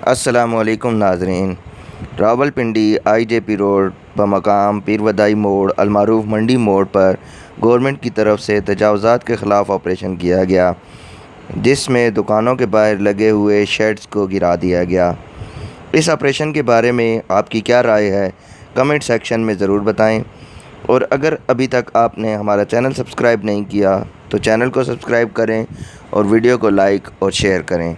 अस्सलामुअलैकुम नाज़रीन। Rawalpindi IJP road बमकाम पीरवदाई मोड़ अलमारूफ मंडी मोड़ पर गवर्नमेंट की तरफ से तजावुज़ात के ख़िलाफ़ ऑपरेशन किया गया, जिसमें दुकानों के बाहर लगे हुए शेड्स को गिरा दिया गया। इस ऑपरेशन के बारे में आपकी क्या राय है, कमेंट सेक्शन में ज़रूर बताएं। और अगर अभी तक आपने हमारा चैनल सब्सक्राइब नहीं किया तो चैनल को सब्सक्राइब करें और वीडियो को लाइक और शेयर करें।